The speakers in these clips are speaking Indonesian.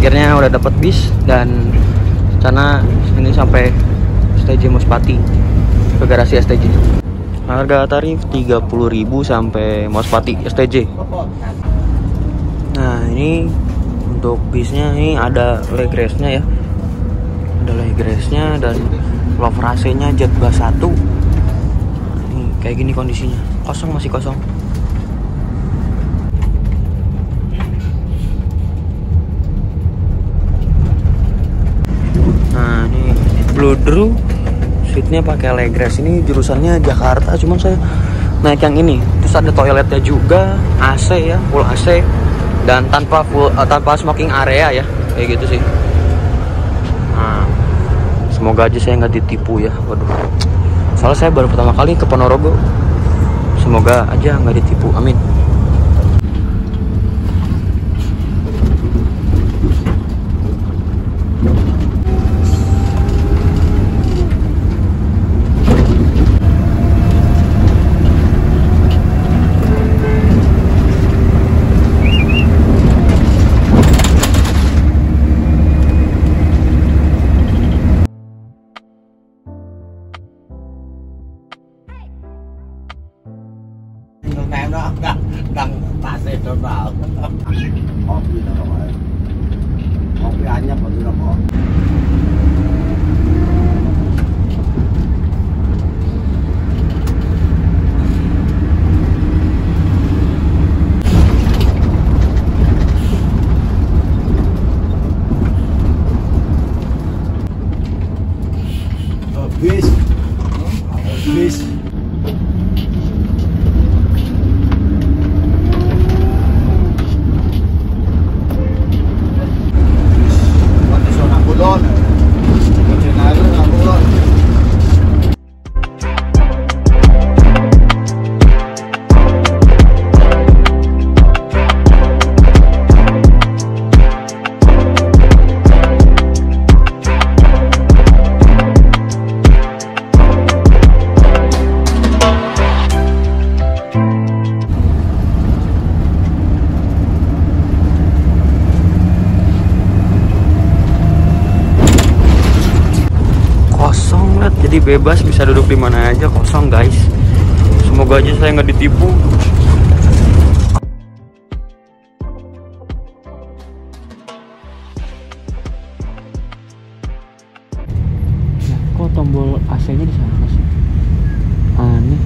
akhirnya udah dapet bis dan sana ini sampai STJ Mospati, ke garasi STJ. Harga tarif 30.000 sampai Mospati STJ. Nah, ini untuk bisnya ini ada legressnya ya. Ada legressnya dan love AC-nya jet gas 1. Ini kayak gini kondisinya. Kosong, masih kosong. Nah, ini Bludru seatnya pakai legress. Ini jurusannya Jakarta, cuman saya naik yang ini. Terus ada toiletnya juga, AC ya, full AC dan tanpa smoking area ya, kayak gitu sih. Nah, semoga aja saya nggak ditipu ya. Waduh, soalnya saya baru pertama kali ke Ponorogo. Semoga aja nggak ditipu, amin. Em đó đang bà xe cho vào có gì đâu rồi có cái anh nhấp vào gì đâu có bis bis. Jadi bebas, bisa duduk di mana aja, kosong guys. Semoga aja saya nggak ditipu. Nah, kok tombol AC-nya di sana sih? Aneh.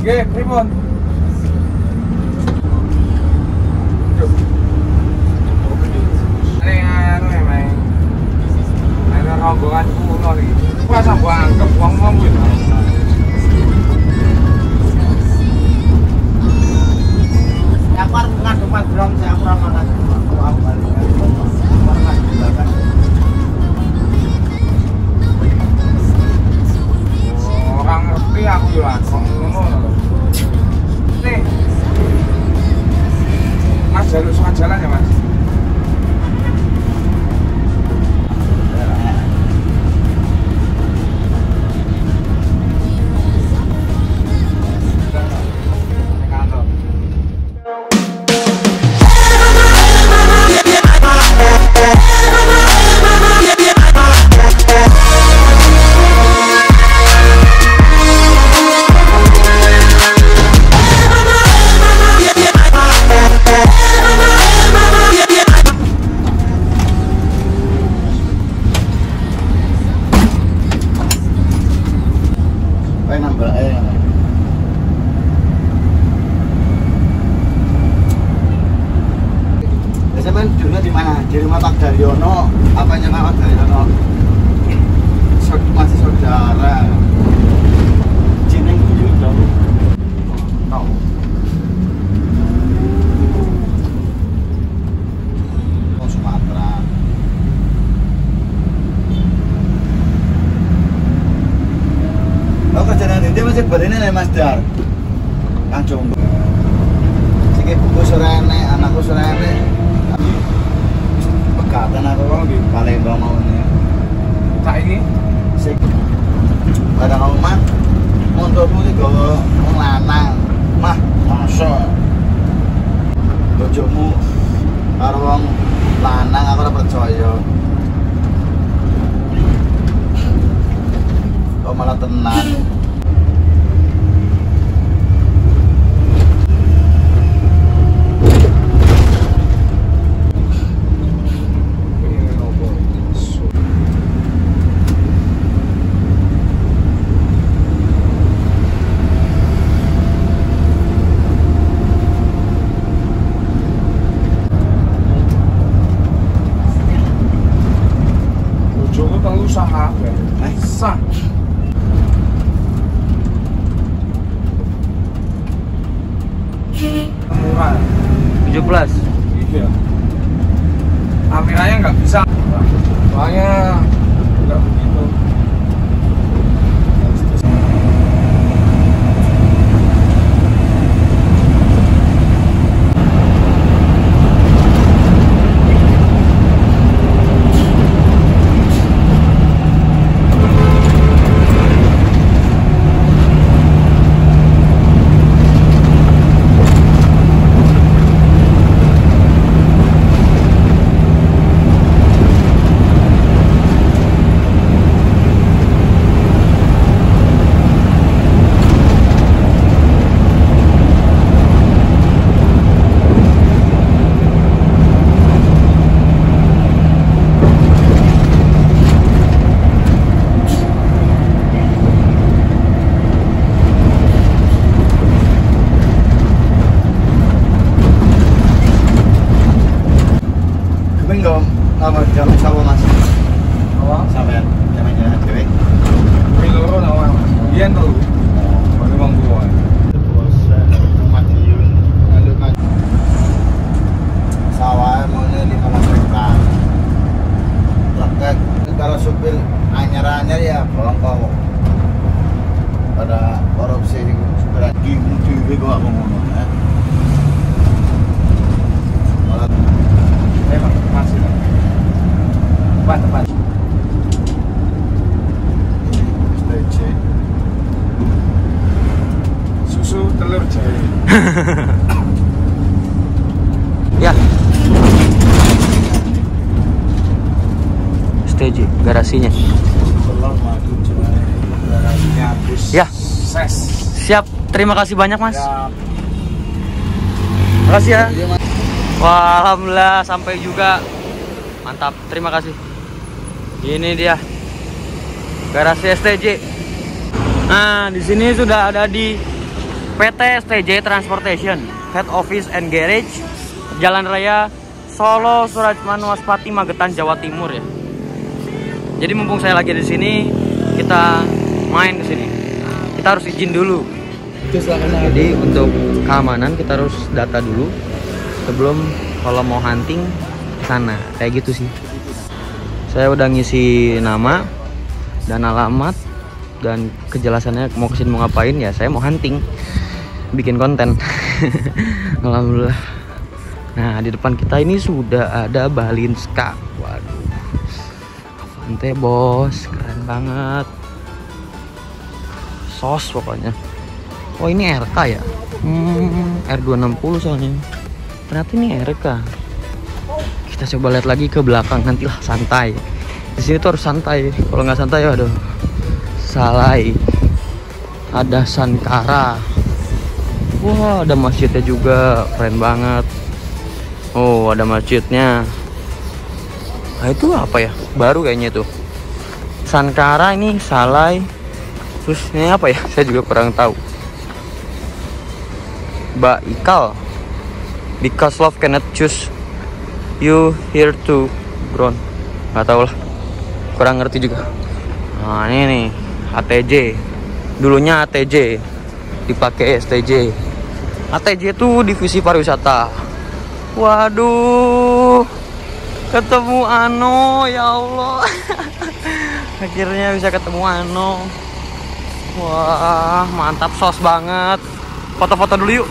Oke, pripun? Ini rombongan kuno iki. Wah, sambo anggap wong-wong kuwi. Ya, aku arep ngadep Mas Bram, saya kurang makan. Aku balik. di rumah Pak Daryono. Apanya Pak Daryono? Masih saudara. Jeneng buyut dong. Tahu. Oh, Sumatera. Oh, kerjaan ini masih berani nih Mas Dar. Kang Jomblo. Siki buku serene, anakku serene. Pegatan aku kok di Palembang mau nih. Saiki Sik. Kadang aku mah motormu iki gawa wong lanang. Mah, masa bojomu karo wong lanang aku ora percaya. Kok malah tenan. usaha sah murah 17. iya amiranya nggak bisa soalnya nggak begitu. Apa jalan sapa Mas? Apa? Sampean jalan-jalan dhewe. Kuwi loro lah Mas. Yen to. Baru bang gua. Bos Madiun. Lalu kan sawah mau 15 hektar. Lekek kalau supir anyar-anyar ya bongkok. Pada korupsi supir gimu dhewe kok aku ngono ya. Malah Emang masih tepat STJ susu telur jahe. Ya. STJ garasinya. telur madu jahe garasinya habis. Ya, Ses. siap. Terima kasih banyak, Mas. Ya. Makasih ya. Iya, Mas. Wah, alhamdulillah sampai juga. Mantap. Terima kasih. Ini dia garasi STJ. Nah, di sini sudah ada di PT STJ Transportation, Head Office and Garage, Jalan Raya Solo, Surajman, Waspati, Magetan, Jawa Timur ya. Jadi mumpung saya lagi di sini, kita main ke sini. Kita harus izin dulu. Jadi untuk keamanan kita harus data dulu sebelum kalau mau hunting sana. Kayak gitu sih. Saya udah ngisi nama dan alamat dan kejelasannya mau kesini mau ngapain ya. Saya mau hunting, bikin konten. Alhamdulillah. Nah, di depan kita ini sudah ada Balinska. Waduh, Avante bos, keren banget. Sos pokoknya. Oh, ini RK ya. R260 soalnya. Ternyata ini RK. Kita coba lihat lagi ke belakang, nantilah santai. Di sini tuh harus santai. Kalau nggak santai, aduh, salai. Ada Sankara. Wah, ada masjidnya juga, keren banget. Oh, ada masjidnya. Nah, itu apa ya? Baru kayaknya tuh. Sankara ini salai. Terus ini apa ya? Saya juga kurang tahu. Baikal. Because love cannot choose You here to ground. Nggak tahu lah, kurang ngerti juga. Nah ini nih ATJ, dulunya ATJ dipakai STJ. ATJ itu divisi pariwisata. Waduh, ketemu Ano, ya Allah. Akhirnya bisa ketemu Ano. Wah mantap, sos banget. Foto-foto dulu yuk.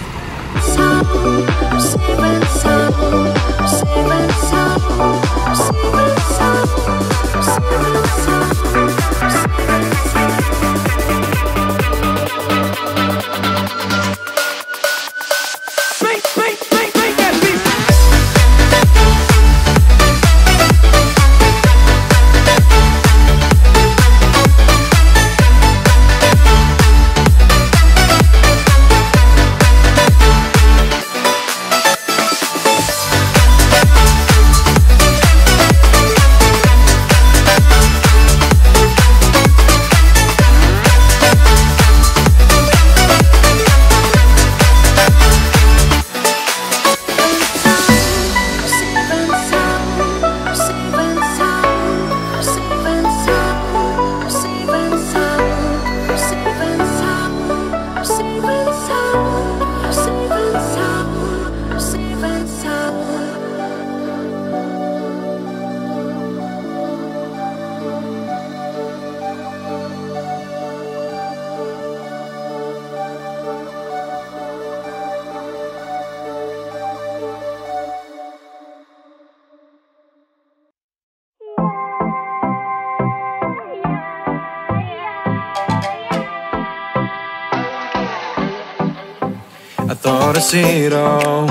I thought I see it all.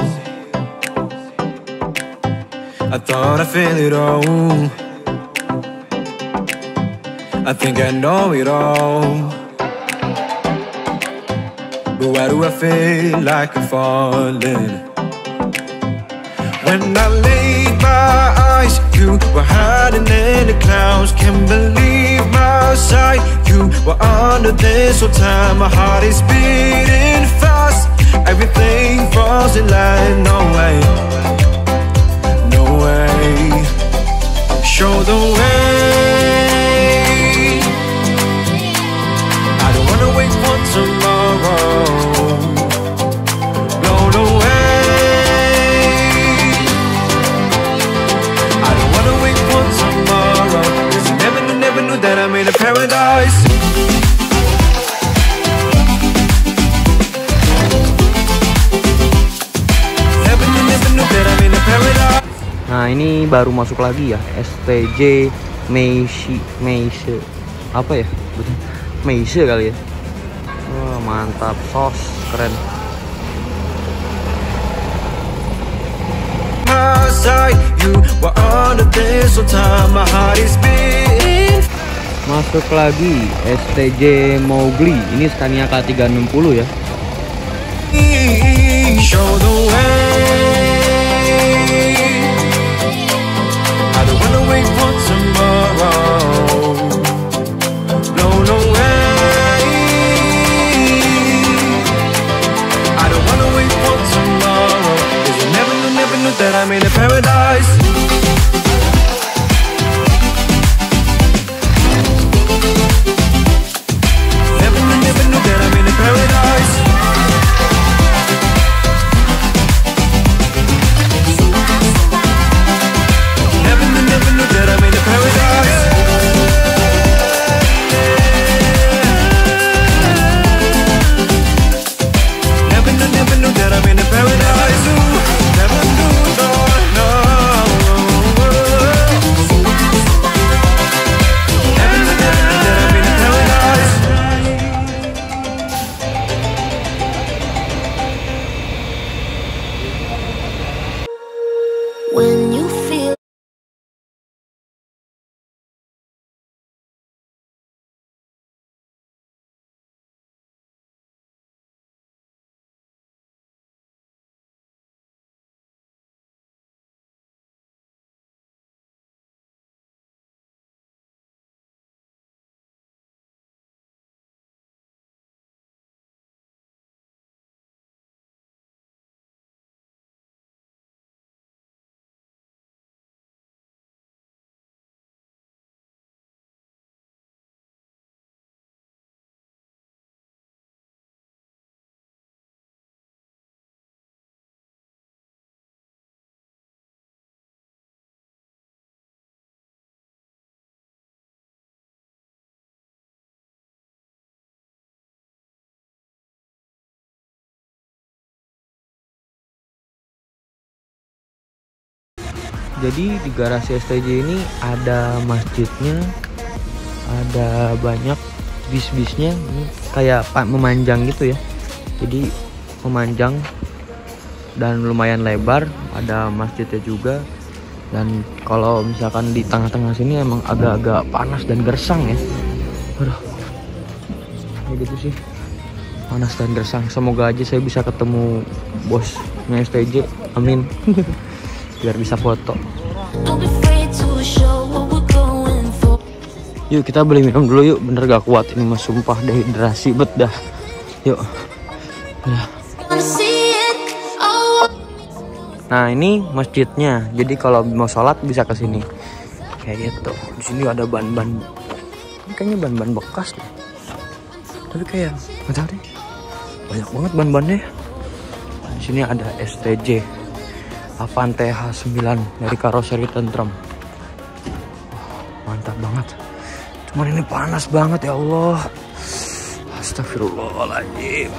I thought I feel it all. I think I know it all. But why do I feel like I'm falling? When I laid my eyes, you were hiding in the clouds. Can't believe my sight. You were under this whole time. My heart is beating fast. Everything falls in line. No way, no way. Show the way. I don't wanna wait for tomorrow. Blown away. I don't wanna wait for tomorrow. 'Cause I never knew that I'm in a paradise. Nah ini baru masuk lagi ya, STJ Meise apa ya? Meise kali ya. Wah mantap, sos keren. Masuk lagi STJ Mowgli. Ini Scania K360 ya. Show the way. I don't wanna wait for tomorrow. Blown away. I don't wanna wait for tomorrow. 'Cause you never knew that I'm in a paradise. Never knew that I'm in a paradise. Jadi di garasi STJ ini ada masjidnya, ada banyak bis-bisnya, kayak memanjang gitu ya. Jadi memanjang dan lumayan lebar, ada masjidnya juga. Dan kalau misalkan di tengah-tengah sini emang agak-agak panas dan gersang ya. Aduh, kayak gitu sih, panas dan gersang. Semoga aja saya bisa ketemu bosnya STJ, amin. Biar bisa foto. Yuk kita beli minum dulu yuk, bener gak kuat ini mas, sumpah dehidrasi bet dah. Yuk. Nah ini masjidnya, jadi kalau mau sholat bisa ke sini kayak gitu. Di sini ada ban-ban, kayaknya ban-ban bekas deh, tapi kayak nggak tahu deh, banyak banget ban-bannya. Di sini ada STJ Avante H9 dari karoseri tentrem. Mantap banget. Cuman ini panas banget ya Allah. Astagfirullahaladzim.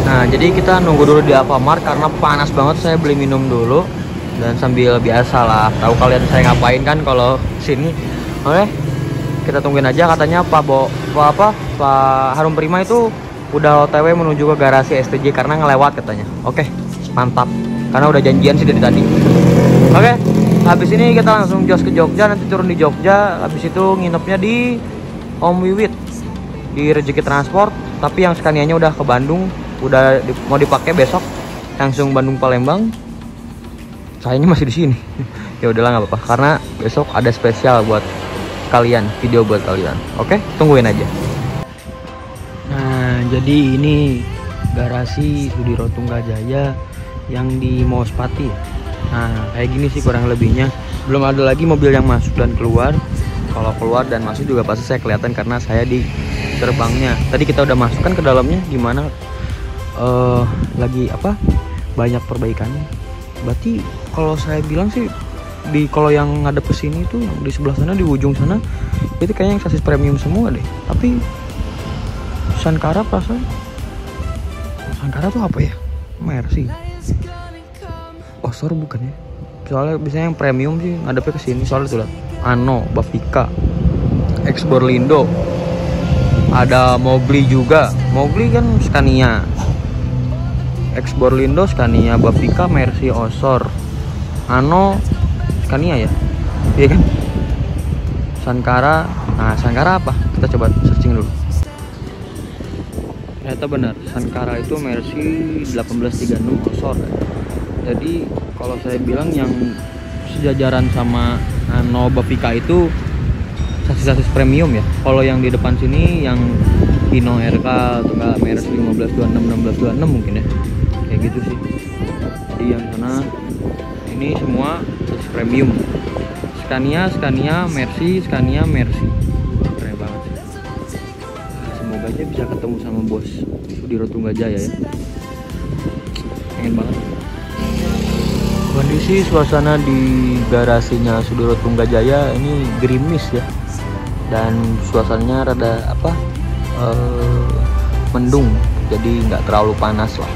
Nah jadi kita nunggu dulu di Alfamart karena panas banget. Saya beli minum dulu dan sambil biasa lah, tahu kalian saya ngapain kan kalau sini. Oke, kita tungguin aja. Katanya Pak Harum Prima itu udah OTW menuju ke garasi STJ karena ngelewat katanya. Oke, mantap, karena udah janjian sih dari tadi. Oke, habis ini kita langsung jos ke Jogja, nanti turun di Jogja. Habis itu nginepnya di Om Wiwit di Rezeki Transport, tapi yang Scania-nya udah ke Bandung, mau dipakai besok langsung Bandung Palembang. Sayangnya masih di sini. Ya udahlah nggak apa-apa, karena besok ada spesial buat kalian, video buat kalian. Oke, tungguin aja. Nah, jadi ini garasi Sudiro Tunggajaya yang di Mauspati. Nah, kayak gini sih kurang lebihnya. Belum ada lagi mobil yang masuk dan keluar. Kalau keluar dan masuk juga pasti saya kelihatan karena saya di gerbangnya. Tadi kita udah masuk kan ke dalamnya, gimana lagi apa banyak perbaikannya. Berarti kalau saya bilang sih kalau yang ngadep ke sini tuh yang di sebelah sana, di ujung sana itu kayaknya yang sasis premium semua deh. Tapi Sankara perasaan Sankara tuh apa ya? Mercy. Osor bukan ya? Soalnya biasanya yang premium sih ngadepnya ke sini. Soalnya tuh lihat Ano, Bavika, X Borlindo, ada Mowgli juga. Mowgli kan Scania, X Borlindo Scania, Bavika Mercy, Osor, Ano Scania ya, iya kan? Sankara, nah Sankara apa? Kita coba searching dulu. Ternyata benar, Sankara itu Mercy 1836 Osor. Jadi kalau saya bilang yang sejajaran sama Ano Bavika itu sasis-sasis premium ya. Kalau yang di depan sini yang Hino RK atau enggak Mercy 1526 1626 mungkin ya. Kayak gitu sih. Jadi yang sana ini semua sasis premium. Scania, Mercy, keren banget sih. Semoga aja bisa ketemu sama bos Sudiro Tunggajaya ya. Pengen banget. Kondisi suasana di garasinya Sudiro Tunggajaya ini gerimis ya, dan suasananya rada mendung, jadi nggak terlalu panas lah.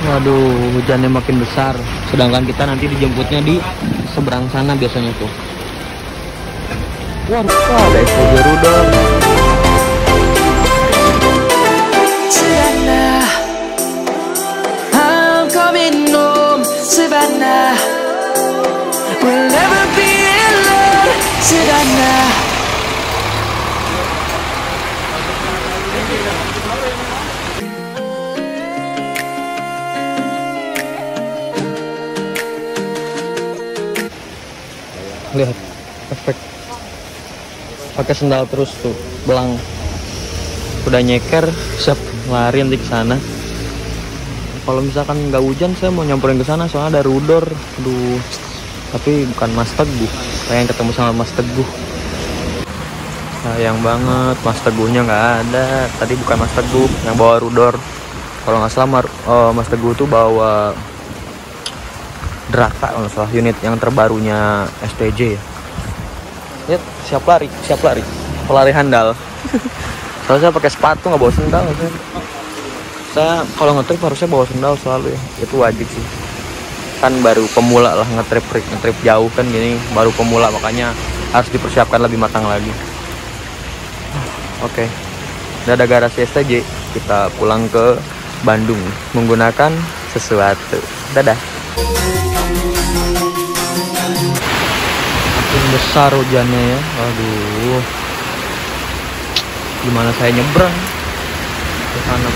Waduh, hujannya makin besar, sedangkan kita nanti dijemputnya di seberang sana biasanya tuh. Wah, ada STJ Rudol. I'm coming home. Savannah. We'll never be in love, Savannah. Lihat efek pakai sendal terus tuh belang, udah nyeker siap lari nanti ke sana. Kalau misalkan nggak hujan saya mau nyamperin ke sana soalnya ada rudor. Aduh, tapi bukan Mas Teguh, pengen ketemu sama Mas Teguh. Sayang banget Mas Teguhnya nggak ada. Tadi bukan Mas Teguh yang bawa rudor, kalau nggak salah Mas Teguh tuh bawa Draka kalau salah, unit yang terbarunya STJ ya. Lihat, siap lari, pelari handal. Soalnya saya pakai sepatu nggak bawa sendal. Saya kalau ngetrip harusnya bawa sendal selalu ya, itu wajib sih. Kan baru pemula lah ngetrip jauh kan gini, baru pemula makanya harus dipersiapkan lebih matang lagi. Oke, udah ada garasi STJ, kita pulang ke Bandung menggunakan sesuatu. Dadah. Besar hujannya ya, aduh, gimana saya nyebrang ke sana.